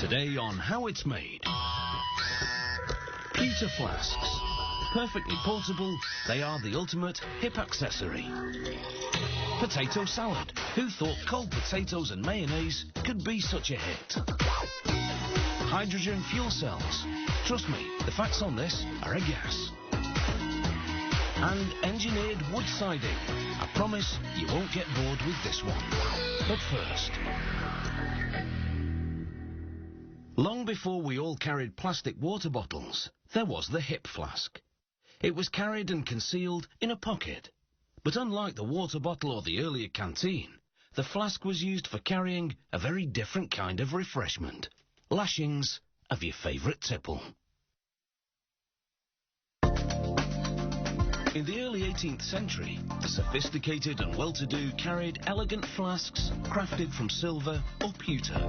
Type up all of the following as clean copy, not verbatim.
Today on How It's Made. Pewter Flasks. Perfectly portable, they are the ultimate hip accessory. Potato salad. Who thought cold potatoes and mayonnaise could be such a hit? Hydrogen fuel cells. Trust me, the facts on this are a guess. And engineered wood siding. I promise you won't get bored with this one. But first... Long before we all carried plastic water bottles, there was the hip flask. It was carried and concealed in a pocket. But unlike the water bottle or the earlier canteen, the flask was used for carrying a very different kind of refreshment. Lashings of your favourite tipple. In the early 18th century, the sophisticated and well-to-do carried elegant flasks crafted from silver or pewter.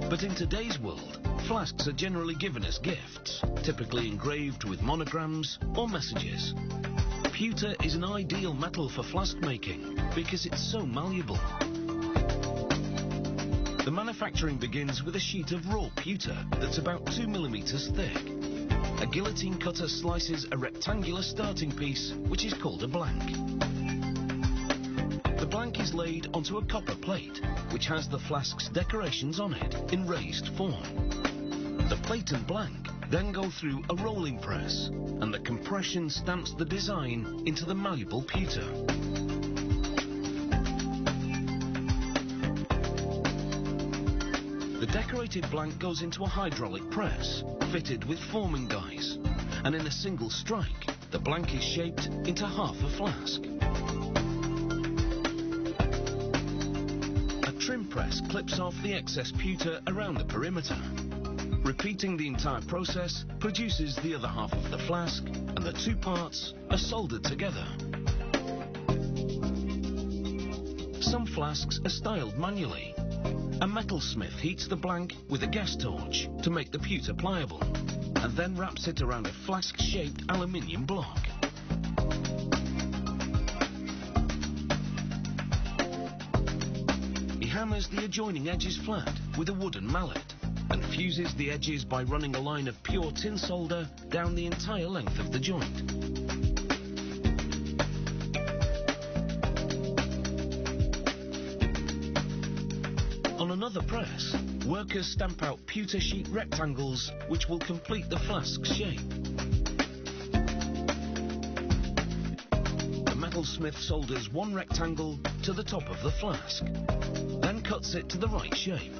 But in today's world, flasks are generally given as gifts, typically engraved with monograms or messages. Pewter is an ideal metal for flask making because it's so malleable. The manufacturing begins with a sheet of raw pewter that's about 2 millimeters thick. A guillotine cutter slices a rectangular starting piece, which is called a blank. The blank is laid onto a copper plate, which has the flask's decorations on it in raised form. The plate and blank then go through a rolling press, and the compression stamps the design into the malleable pewter. The decorated blank goes into a hydraulic press, fitted with forming dies, and in a single strike, the blank is shaped into half a flask. A trim press clips off the excess pewter around the perimeter. Repeating the entire process produces the other half of the flask, and the two parts are soldered together. Some flasks are styled manually. A metalsmith heats the blank with a gas torch to make the pewter pliable, and then wraps it around a flask-shaped aluminium block. He hammers the adjoining edges flat with a wooden mallet, and fuses the edges by running a line of pure tin solder down the entire length of the joint. On another press, workers stamp out pewter sheet rectangles which will complete the flask's shape. The metalsmith solders one rectangle to the top of the flask, then cuts it to the right shape.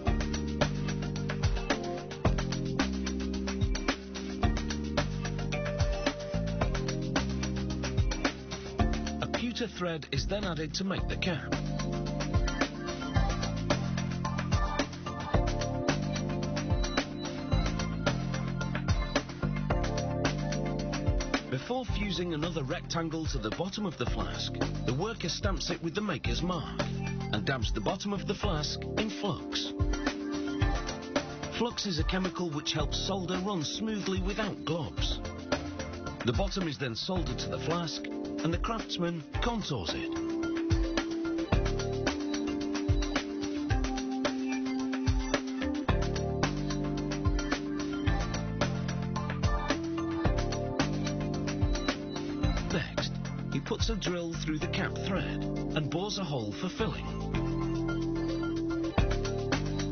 A pewter thread is then added to make the cap. Before fusing another rectangle to the bottom of the flask, the worker stamps it with the maker's mark and dabs the bottom of the flask in flux. Flux is a chemical which helps solder run smoothly without globs. The bottom is then soldered to the flask and the craftsman contours it. Next, he puts a drill through the cap thread and bores a hole for filling.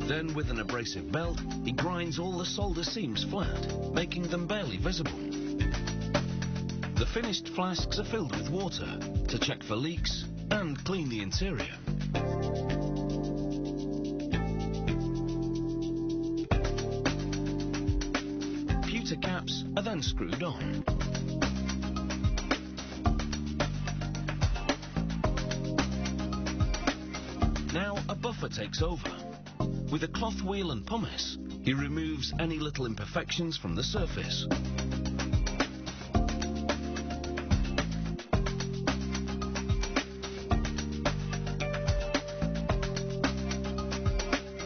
Then, with an abrasive belt, he grinds all the solder seams flat, making them barely visible. The finished flasks are filled with water to check for leaks and clean the interior. Pewter caps are then screwed on. Now a buffer takes over. With a cloth wheel and pumice, he removes any little imperfections from the surface.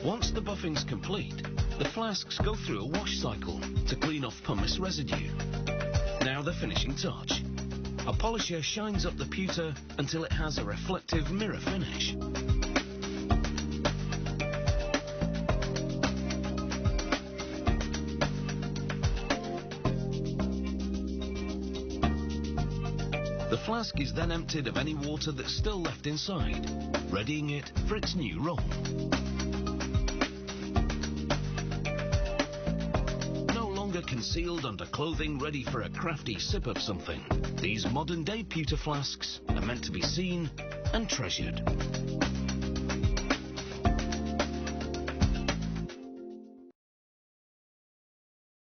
Once the buffing's complete, the flasks go through a wash cycle to clean off pumice residue. Now the finishing touch. A polisher shines up the pewter until it has a reflective mirror finish. The flask is then emptied of any water that's still left inside, readying it for its new role. No longer concealed under clothing ready for a crafty sip of something, these modern-day pewter flasks are meant to be seen and treasured.